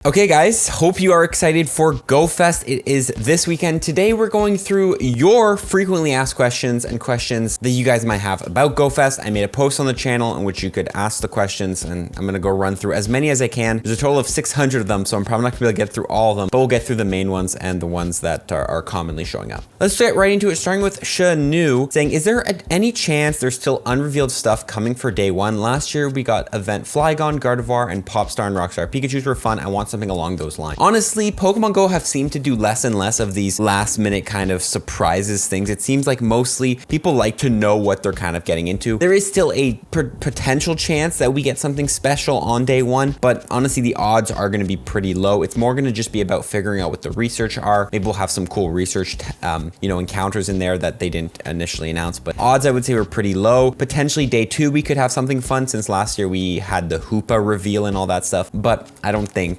Okay guys, hope you are excited for GoFest. It is this weekend. Today we're going through your frequently asked questions and questions that you guys might have about GoFest. I made a post on the channel in which you could ask the questions, and I'm gonna go run through as many as I can. There's a total of 600 of them, so I'm probably not gonna be able to get through all of them, but we'll get through the main ones and the ones that are commonly showing up. Let's get right into it, starting with Shunu saying, is there any chance there's still unrevealed stuff coming for day one? Last year we got event Flygon, Gardevoir, and Popstar and Rockstar Pikachus were fun. I want something along those lines. Honestly, Pokemon Go have seemed to do less and less of these last minute kind of surprises things. It seems like mostly people like to know what they're kind of getting into. There is still a potential chance that we get something special on day one, but honestly, the odds are going to be pretty low. It's more going to just be about figuring out what the research are. Maybe we'll have some cool research, encounters in there that they didn't initially announce, but odds I would say were pretty low. Potentially day two, we could have something fun since last year we had the Hoopa reveal and all that stuff, but I don't think,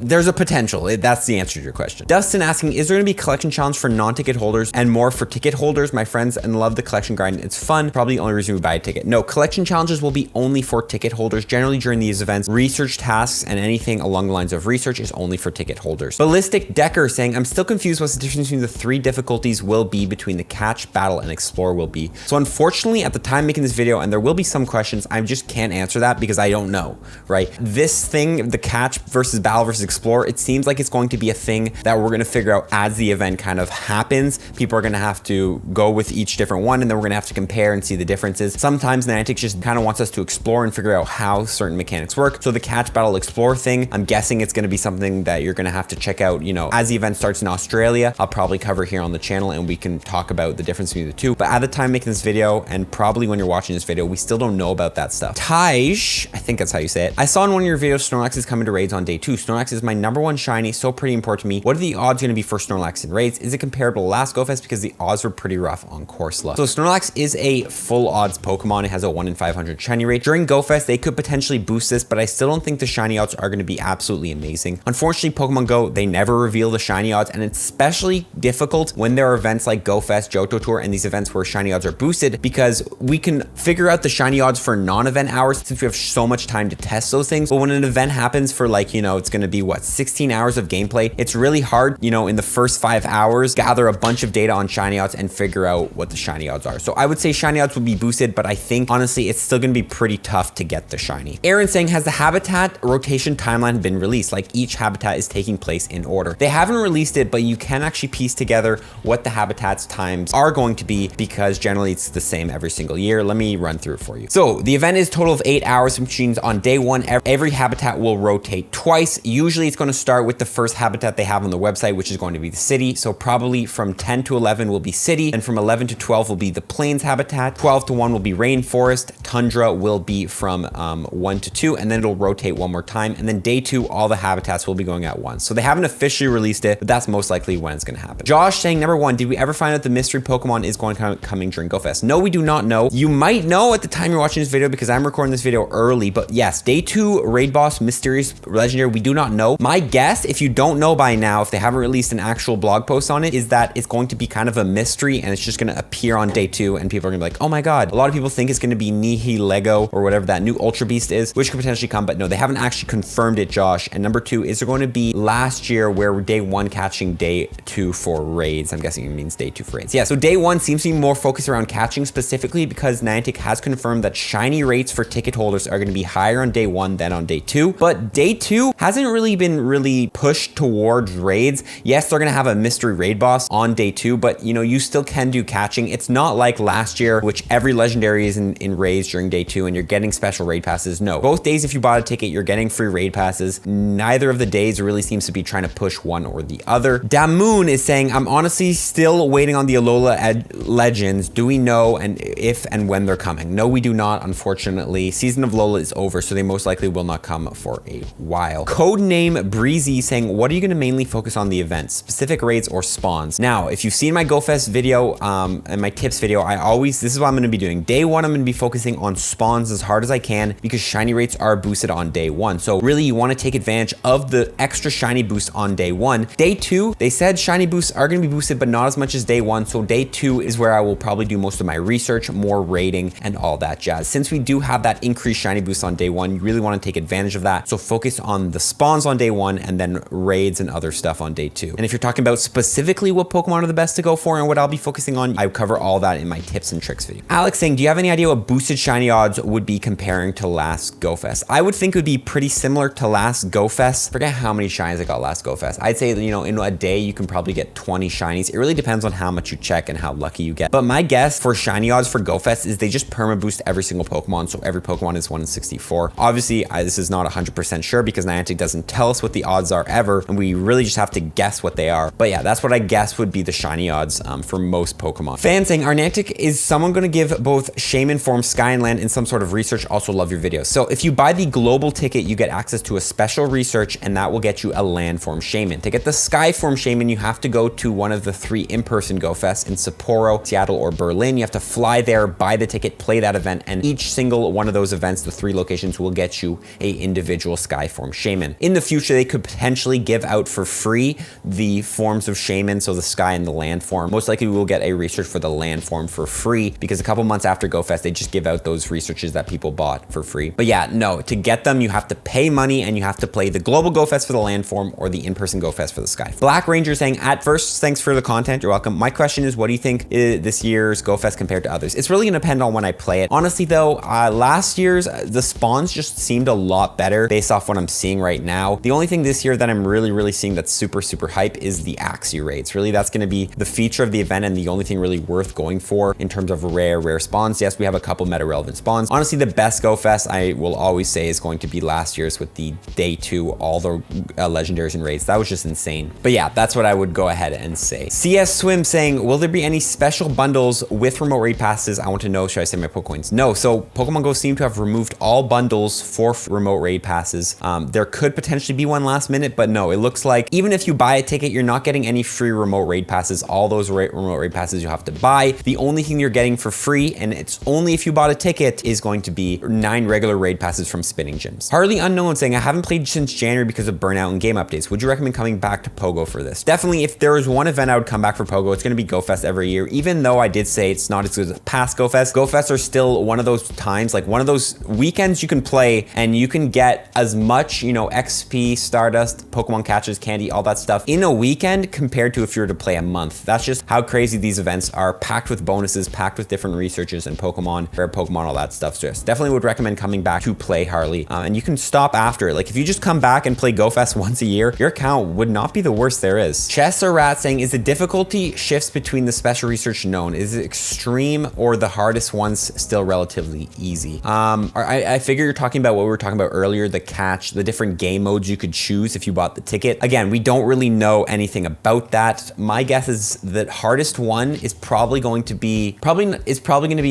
there's a potential. That's the answer to your question. Dustin asking, is there going to be collection challenge for non-ticket holders and more for ticket holders? My friends and love the collection grind. It's fun. Probably the only reason we buy a ticket. No, collection challenges will be only for ticket holders. Generally during these events, research tasks and anything along the lines of research is only for ticket holders. Ballistic Decker saying, I'm still confused what's the difference between the three difficulties will be between the catch, battle, and explore will be. So unfortunately, at the time making this video, and there will be some questions, I just can't answer that because I don't know, right? This thing, the catch versus battle versus explore, it seems like it's going to be a thing that we're going to figure out as the event kind of happens. People are going to have to go with each different one, and then we're going to have to compare and see the differences. Sometimes Niantic just kind of wants us to explore and figure out how certain mechanics work. So the catch, battle, explore thing, I'm guessing it's going to be something that you're going to have to check out, as the event starts in Australia. I'll probably cover here on the channel and we can talk about the difference between the two. But at the time making this video, and probably when you're watching this video, we still don't know about that stuff. Teije, I think that's how you say it. I saw in one of your videos, Snorlax is coming to raids on day two. Snorlax is my #1 shiny, so pretty important to me. What are the odds going to be for Snorlax in raids? Is it comparable to last GoFest? Because the odds were pretty rough on Corsola. So Snorlax is a full odds Pokemon. It has a 1 in 500 shiny rate. During GoFest, they could potentially boost this, but I still don't think the shiny odds are going to be absolutely amazing. Unfortunately, Pokemon Go, they never reveal the shiny odds, and it's especially difficult when there are events like GoFest, Johto Tour, and these events where shiny odds are boosted, because we can figure out the shiny odds for non-event hours since we have so much time to test those things. But when an event happens for it's going to be what, 16 hours of gameplay, it's really hard, in the first 5 hours, gather a bunch of data on shiny odds and figure out what the shiny odds are. So I would say shiny odds will be boosted, but I think honestly, it's still going to be pretty tough to get the shiny. Erin saying, has the habitat rotation timeline been released? Like each habitat is taking place in order. They haven't released it, but you can actually piece together what the habitat's times are going to be, because generally it's the same every single year. Let me run through it for you. So the event is a total of 8 hours, which means on day one, every habitat will rotate twice. Usually it's going to start with the first habitat they have on the website, which is going to be the city. So probably from 10 to 11 will be city, and from 11 to 12 will be the plains habitat. 12 to 1 will be rainforest. Tundra will be from 1 to 2, and then it'll rotate one more time. And then day two, all the habitats will be going at once. So they haven't officially released it, but that's most likely when it's going to happen. Josh saying, #1, did we ever find out the mystery Pokemon is going to coming during GoFest? No, we do not know. You might know at the time you're watching this video because I'm recording this video early, but yes, day two, raid boss, mysterious legendary, we do not know. My guess, if you don't know by now, if they haven't released an actual blog post on it, is that it's going to be kind of a mystery and it's just going to appear on day two, and people are going to be like, oh my god. A lot of people think it's going to be Nihilego or whatever that new Ultra Beast is, which could potentially come, but no, they haven't actually confirmed it, Josh. And #2, is there going to be last year where day one catching, day two for raids? I'm guessing it means day two for raids. Yeah, so day one seems to be more focused around catching, specifically because Niantic has confirmed that shiny rates for ticket holders are going to be higher on day one than on day two. But day two hasn't really been pushed towards raids. Yes, they're going to have a mystery raid boss on day two, but you still can do catching. It's not like last year, which every legendary is in raids during day two and you're getting special raid passes. No, both days, if you bought a ticket, you're getting free raid passes. Neither of the days really seems to be trying to push one or the other. Damoon is saying, I'm honestly still waiting on the Alola legends. Do we know if and when they're coming? No, we do not, unfortunately. Season of Lola is over, so they most likely will not come for a while. Codename Breezy saying, what are you going to mainly focus on the event? Specific raids or spawns? Now, if you've seen my GoFest video and my tips video, this is what I'm going to be doing. Day one, I'm going to be focusing on spawns as hard as I can because shiny rates are boosted on day one. So really, you want to take advantage of the extra shiny boost on day one. Day two, they said shiny boosts are going to be boosted, but not as much as day one. So day two is where I will probably do most of my research, more raiding, and all that jazz. Since we do have that increased shiny boost on day one, you really want to take advantage of that. So focus on the spawns on day 1 and then raids and other stuff on day 2. And if you're talking about specifically what Pokemon are the best to go for and what I'll be focusing on, I cover all that in my tips and tricks video. Alex saying, do you have any idea what boosted shiny odds would be comparing to last GoFest? I would think it would be pretty similar to last GoFest. Forget how many shinies I got last GoFest. I'd say, you know, in a day you can probably get 20 shinies. It really depends on how much you check and how lucky you get. But my guess for shiny odds for GoFest is they just perma boost every single Pokemon, so every Pokemon is 1 in 64. Obviously, this is not 100% sure because Niantic doesn't tell us what the odds are ever, and we really just have to guess what they are. But yeah, that's what I guess would be the shiny odds for most Pokemon. Fan saying, are Niantic, is someone going to give both Shaman Form, Sky and Land in some sort of research? Also love your videos. So if you buy the global ticket, you get access to a special research, and that will get you a Land Form Shaman. To get the Sky Form Shaman, you have to go to one of the 3 in-person GoFests in Sapporo, Seattle, or Berlin. You have to fly there, buy the ticket, play that event, and each single one of those events, the 3 locations, will get you a individual Sky Form Shaman. In the future, they could potentially give out for free the forms of Shaman, so the Sky and the Land Form. Most likely we will get a research for the Land Form for free because a couple months after GoFest, they just give out those researches that people bought for free. But yeah, no, to get them, you have to pay money and you have to play the global GoFest for the Land Form or the in-person GoFest for the Sky. Blackranger saying, at first, thanks for the content, you're welcome. My question is, what do you think this year's GoFest compared to others? It's really gonna depend on when I play it. Honestly though, last year's, the spawns just seemed a lot better based off what I'm seeing right now. The only thing this year that I'm really seeing that's super hype is the Axie raids. Really, that's gonna be the feature of the event and the only thing really worth going for in terms of rare spawns. Yes, we have a couple meta relevant spawns. Honestly, the best GoFest I will always say is going to be last year's with the day 2, all the legendaries and raids. That was just insane. But yeah, that's what I would go ahead and say. CSwims saying, will there be any special bundles with remote raid passes? I want to know, should I send my Pokecoins? No, so Pokemon Go seem to have removed all bundles for remote raid passes. There could potentially be one last minute, but no, it looks like even if you buy a ticket, you're not getting any free remote raid passes. All those remote raid passes you have to buy. The only thing you're getting for free, and it's only if you bought a ticket, is going to be 9 regular raid passes from spinning gyms. Harley Unknown saying, I haven't played since January because of burnout and game updates. Would you recommend coming back to Pogo for this? Definitely, if there was one event I would come back for Pogo, it's going to be GoFest every year. Even though I did say it's not as good as past GoFest, GoFests are still one of those times, like one of those weekends you can play and you can get as much, you know, XP, Stardust, Pokemon catches, candy, all that stuff in a weekend compared to if you were to play a month. That's just how crazy these events are, packed with bonuses, packed with different researches and Pokemon, rare Pokemon, all that stuff. So yes, definitely would recommend coming back to play Harley. And you can stop after. Like if you just come back and play GoFest once a year, your account would not be the worst there is. Chesirerat saying, is the difficulty shifts between the special research known? Is it extreme or the hardest ones still relatively easy? I figure you're talking about what we were talking about earlier, the catch, the different game modes you could choose if you bought the ticket. Again, we don't really know anything about that. My guess is that hardest one is probably going to be,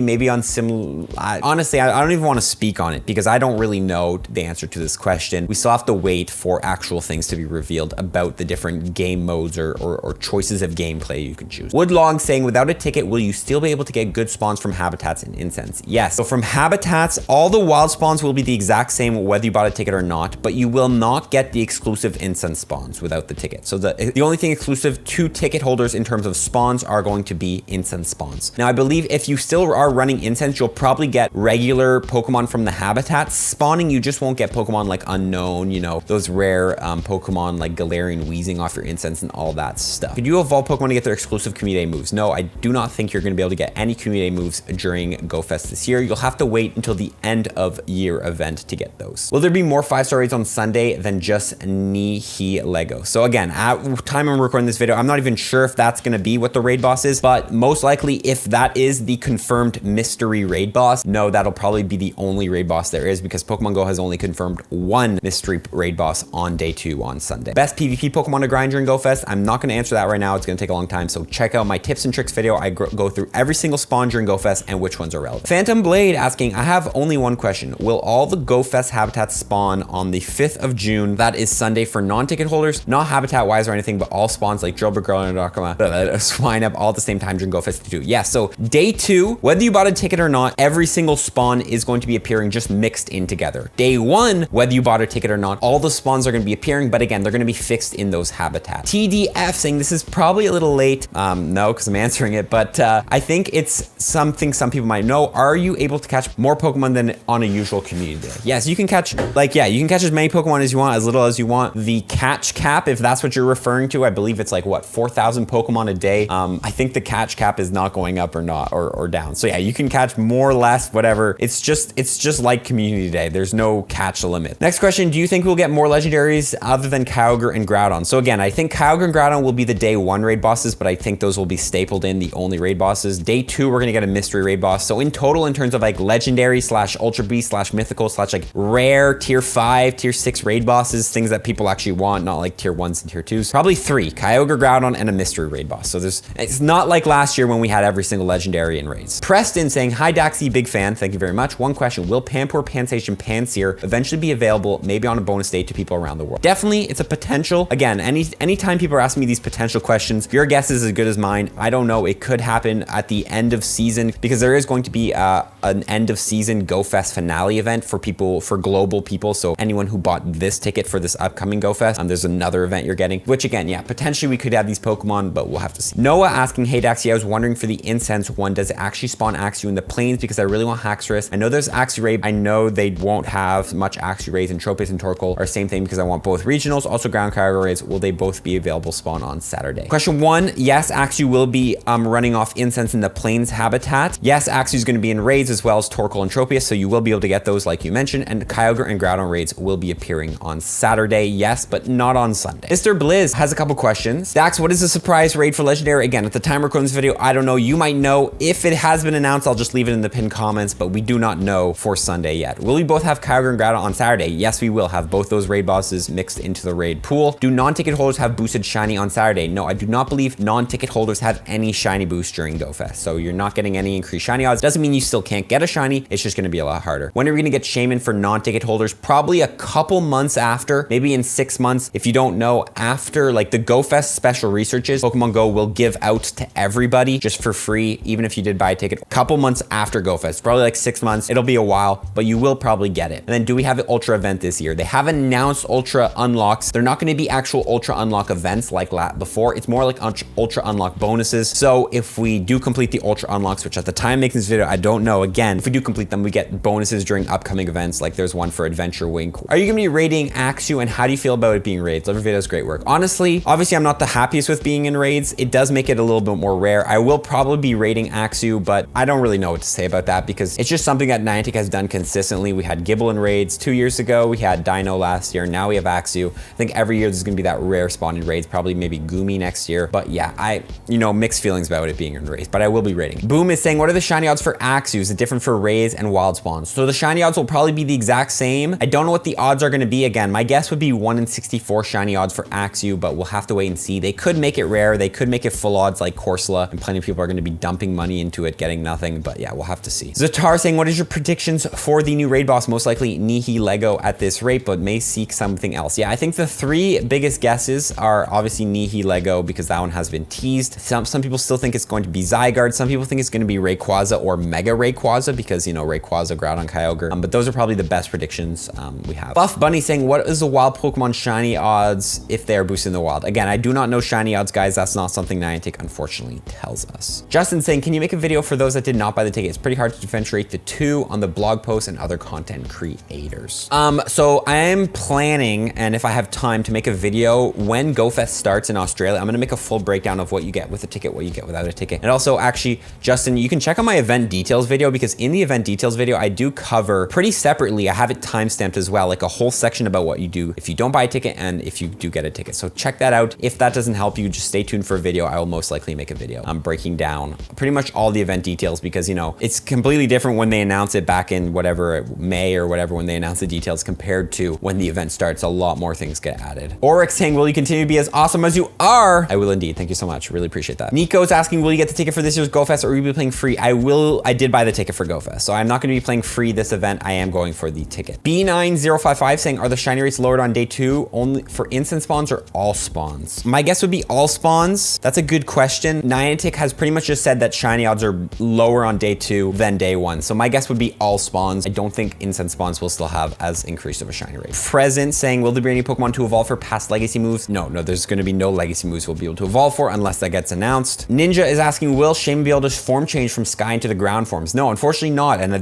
maybe on similar, honestly, I don't even want to speak on it because I don't really know the answer to this question. We still have to wait for actual things to be revealed about the different game modes or choices of gameplay you can choose. Woodlong saying, without a ticket, will you still be able to get good spawns from habitats and incense? Yes. So from habitats, all the wild spawns will be the exact same whether you bought a ticket or not, but you will not get the exclusive incense spawns without the ticket. So the only thing exclusive to ticket holders in terms of spawns are going to be incense spawns. Now, I believe if you still are running incense, you'll probably get regular Pokemon from the habitats spawning. You just won't get Pokemon like Unknown, you know, those rare Pokemon like Galarian wheezing off your incense and all that stuff. Could you evolve Pokemon to get their exclusive Community Day moves? No, I do not think you're going to be able to get any Community Day moves during GoFest this year. You'll have to wait until the end of year event to get those. Will there be more 5-star raids on Sunday than just Nihi Lego? So again, at the time I'm recording this video, I'm not even sure if that's going to be what the raid boss is, but most likely if that is the confirmed mystery raid boss, no, that'll probably be the only raid boss there is because Pokemon Go has only confirmed one mystery raid boss on day 2 on Sunday. Best PvP Pokemon to grind during GoFest? I'm not going to answer that right now. It's going to take a long time. So check out my tips and tricks video. I go through every single spawn during GoFest and which ones are relevant. PhantomBlade asking, I have only one question. Will all the GoFest habitats spawn on the 5th of June? That is Sunday for non-ticket holders, not habitat wise or anything, but all spawns like Drillbur, Girl, and Darkma, Swine Up all at the same time during GoFest 2. Yeah, so day 2, whether you bought a ticket or not, every single spawn is going to be appearing just mixed in together. Day 1, whether you bought a ticket or not, all the spawns are going to be appearing, but again, they're going to be fixed in those habitats. TDF saying, this is probably a little late. No, because I'm answering it, but I think it's something some people might know. Are you able to catch more Pokemon than on a usual community day? Yes, you can catch, like, yeah, you can catch as many Pokemon Pokemon as you want, as little as you want. The catch cap, if that's what you're referring to, I believe it's like what, 4,000 Pokemon a day. I think the catch cap is not going up or down. So yeah, you can catch more, less, whatever. It's just like Community Day. There's no catch limit. Next question, do you think we'll get more legendaries other than Kyogre and Groudon? So again, I think Kyogre and Groudon will be the day 1 raid bosses, but I think those will be stapled in the only raid bosses. Day 2, we're gonna get a mystery raid boss. So in total, in terms of like legendary / ultra beast / mythical / like rare tier 5, tier 6 raid bosses, things that people actually want, not like tier 1s and tier 2s, probably 3, Kyogre, Groudon, and a mystery raid boss. So it's not like last year when we had every single legendary in raids. Preston saying, hi Daxy, big fan, thank you very much. One question, will Pampor, Pansage, and Pansear eventually be available, maybe on a bonus day to people around the world? Definitely, it's a potential. Again, anytime people are asking me these potential questions, your guess is as good as mine. I don't know, it could happen at the end of season, because there is going to be an end of season GoFest finale event for people, for global people. So anyone who bought this ticket for this upcoming GoFest, there's another event you're getting, which again, yeah, potentially we could have these Pokemon, but we'll have to see. Noah asking, hey Daxy, I was wondering for the incense one, does it actually spawn Axew in the plains? Because I really want Haxorus. I know there's Axew raid. I know they won't have much Axew raids, and Tropius and Torkoal are same thing because I want both regionals. Also ground Kyogre raids, will they both be available spawn on Saturday? Question 1, yes, Axew will be running off incense in the plains habitat. Yes, Axew is going to be in raids as well as Torkoal and Tropius, so you will be able to get those like you mentioned, and Kyogre and Groudon raids will be appearing on Saturday, yes, but not on Sunday. Mr. Blizz has a couple questions. Dax, what is the surprise raid for Legendary? Again, at the time we're recording this video, I don't know. You might know. If it has been announced, I'll just leave it in the pinned comments, but we do not know for Sunday yet. Will we both have Kyogre and Groudon on Saturday? Yes, we will have both those raid bosses mixed into the raid pool. Do non-ticket holders have boosted shiny on Saturday? No, I do not believe non-ticket holders have any shiny boost during GoFest, so you're not getting any increased shiny odds. Doesn't mean you still can't get a shiny, it's just gonna be a lot harder. When are we gonna get Shaman for non-ticket holders? Probably a couple months after, maybe in 6 months. If you don't know, after like the GoFest special researches, Pokemon Go will give out to everybody just for free, even if you did buy a ticket. A couple months after GoFest, probably like 6 months. It'll be a while, but you will probably get it. And then do we have an Ultra event this year? They have announced Ultra unlocks. They're not gonna be actual Ultra unlock events like before. It's more like Ultra unlock bonuses. So if we do complete the Ultra unlocks, which at the time making this video, I don't know. Again, if we do complete them, we get bonuses during upcoming events. Like there's one for Adventure Wing. Are you gonna be raiding Axew, and how do you feel about it being raids? Love your videos, great work. Honestly, obviously I'm not the happiest with being in raids. It does make it a little bit more rare. I will probably be raiding Axew, but I don't really know what to say about that because it's just something that Niantic has done consistently. We had Gible in raids 2 years ago. We had Dino last year. Now we have Axew. I think every year there's gonna be that rare spawn in raids, probably maybe Goomy next year. But yeah, mixed feelings about it being in raids, but I will be raiding. Boom is saying, what are the shiny odds for Axew? Is it different for raids and wild spawns? So the shiny odds will probably be the exact same. I don't know what the odds are gonna be. Again, my guess would be 1 in 64 shiny odds for Axew, but we'll have to wait and see. They could make it rare. They could make it full odds like Corsola, and plenty of people are gonna be dumping money into it, getting nothing, but yeah, we'll have to see. Zatar saying, what is your predictions for the new raid boss? Most likely Nihilego at this rate, but may seek something else. Yeah, I think the 3 biggest guesses are obviously Nihilego because that one has been teased. Some people still think it's going to be Zygarde. Some people think it's going to be Rayquaza or Mega Rayquaza because, Rayquaza, Groudon, Kyogre. But those are probably the best predictions we have. FluffBunny saying, what is the wild Pokemon shiny odds if they are boosted in the wild? Again, I do not know shiny odds, guys. That's not something Niantic unfortunately tells us. Justin saying, can you make a video for those that did not buy the ticket? It's pretty hard to differentiate the two on the blog posts and other content creators. So I am planning, and if I have time, to make a video when GoFest starts in Australia. I'm gonna make a full breakdown of what you get with a ticket, what you get without a ticket. And also, actually, Justin, you can check out my event details video because in the event details video, I do cover pretty separately. I have it timestamped as well, like a whole section about what you do if you don't buy a ticket and if you do get a ticket. So check that out. If that doesn't help you, just stay tuned for a video. I will most likely make a video. I'm breaking down pretty much all the event details because, it's completely different when they announce it back in whatever, May or whatever, when they announce the details compared to when the event starts. A lot more things get added. Aurick saying, will you continue to be as awesome as you are? I will indeed. Thank you so much. Really appreciate that. NIKO is asking, will you get the ticket for this year's GoFest or will you be playing free? I did buy the ticket for GoFest, so I'm not going to be playing free this event. I am going for the ticket. B9055 saying, are the shiny rates lowered on day 2 only for instant spawns or all spawns? My guess would be all spawns. That's a good question. Niantic has pretty much just said that shiny odds are lower on day 2 than day 1. So my guess would be all spawns. I don't think instant spawns will still have as increased of a shiny rate. Present saying, will there be any Pokemon to evolve for past legacy moves? No, there's going to be no legacy moves we'll be able to evolve for unless that gets announced. Ninja is asking, will Shaman be able to form change from sky into the ground forms? No, unfortunately not. And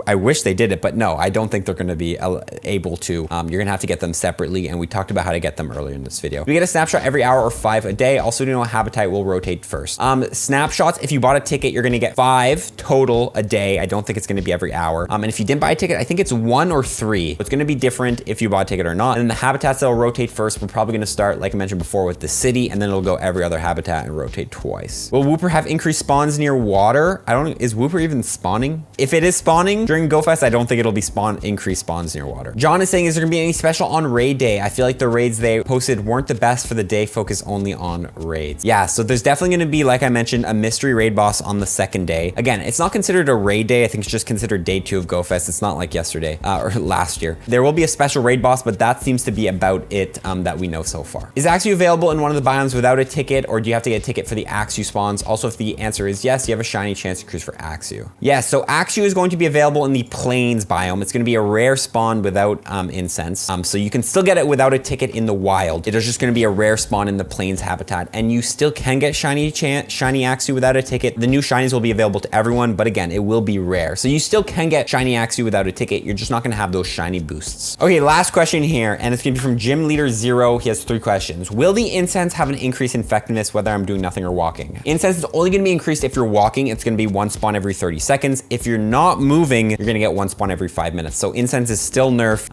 I wish they did it, but no, I don't think they're going to be able to You're gonna have to get them separately, and we talked about how to get them earlier in this video. We get a snapshot every hour or 5 a day. Also, do know what habitat will rotate first. Snapshots, if you bought a ticket, you're gonna get 5 total a day. I don't think it's gonna be every hour. And if you didn't buy a ticket, I think it's 1 or 3. It's gonna be different if you bought a ticket or not. And then the habitats that will rotate first, we're probably gonna start, like I mentioned before, with the city, and then it'll go every other habitat and rotate twice. Will Whooper have increased spawns near water? Is Whooper even spawning? If it is spawning during GoFest, I don't think it'll be increased spawns near water. John is saying, is there gonna be any special on raid day? I feel like the raids they posted weren't the best for the day, focus only on raids. Yeah, so there's definitely gonna be, like I mentioned, a mystery raid boss on the 2nd day. Again, it's not considered a raid day. I think it's just considered day 2 of GoFest. It's not like yesterday or last year. There will be a special raid boss, but that seems to be about it that we know so far. Is Axew available in one of the biomes without a ticket, or do you have to get a ticket for the Axew spawns? Also, if the answer is yes, you have a shiny chance to cruise for Axew. Yes, so Axew is going to be available in the plains biome. It's going to be a rare spawn without incense. So you can still get it without a ticket in the wild. It is just going to be a rare spawn in the plains habitat, and you still can get shiny Axew without a ticket. The new shinies will be available to everyone, but again, it will be rare. So you still can get shiny Axew without a ticket. You're just not going to have those shiny boosts. Okay, last question here, and it's going to be from Gym Leader 0. He has 3 questions. Will the incense have an increase in effectiveness whether I'm doing nothing or walking? Incense is only going to be increased if you're walking. It's going to be 1 spawn every 30 seconds. If you're not moving, you're going to get 1 spawn every 5 minutes. So incense is still nerf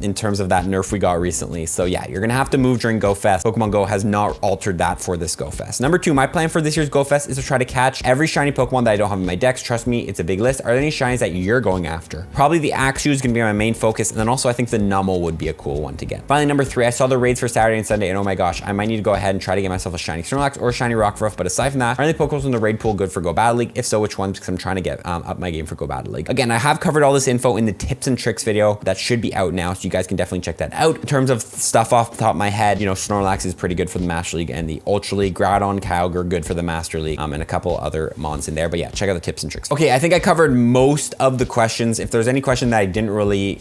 in terms of that nerf we got recently. So yeah, you're going to have to move during GoFest. Pokemon Go has not altered that for this GoFest. Number 2, my plan for this year's GoFest is to try to catch every shiny Pokemon that I don't have in my decks. Trust me, it's a big list. Are there any shinies that you're going after? Probably the Axew is going to be my main focus, and then also I think the Numel would be a cool one to get. Finally, number 3, I saw the raids for Saturday and Sunday, and oh my gosh, I might need to go ahead and try to get myself a shiny Snorlax or a shiny Rockruff. But aside from that, are any Pokeballs in the raid pool good for Go Battle League? If so, which ones? Because I'm trying to get up my game for Go Battle League. Again, I have covered all this info in the tips and tricks video that should be out now, so you guys can definitely check that out. In terms of stuff off the top of my head, you know, Snorlax is pretty good for the Master League and the Ultra League. Groudon, Kyogre, good for the Master League, and a couple other mons in there. But yeah, check out the tips and tricks. Okay, I think I covered most of the questions. If there's any question that I didn't really,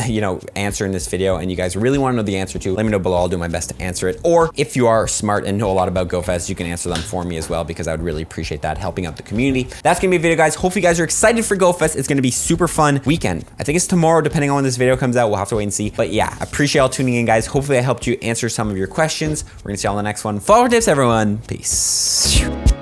you know, answer in this video and you guys really want to know the answer to, let me know below. I'll do my best to answer it. Or if you are smart and know a lot about GoFest, you can answer them for me as well, because I would really appreciate that, helping out the community. That's gonna be a video, guys. Hopefully you guys are excited for GoFest. It's gonna be super fun weekend. I think it's tomorrow, depending on when this video comes out. We'll have to wait and see. But yeah, I appreciate y'all tuning in, guys. Hopefully I helped you answer some of your questions. We're gonna see y'all in the next one. Follow our tips, everyone. Peace.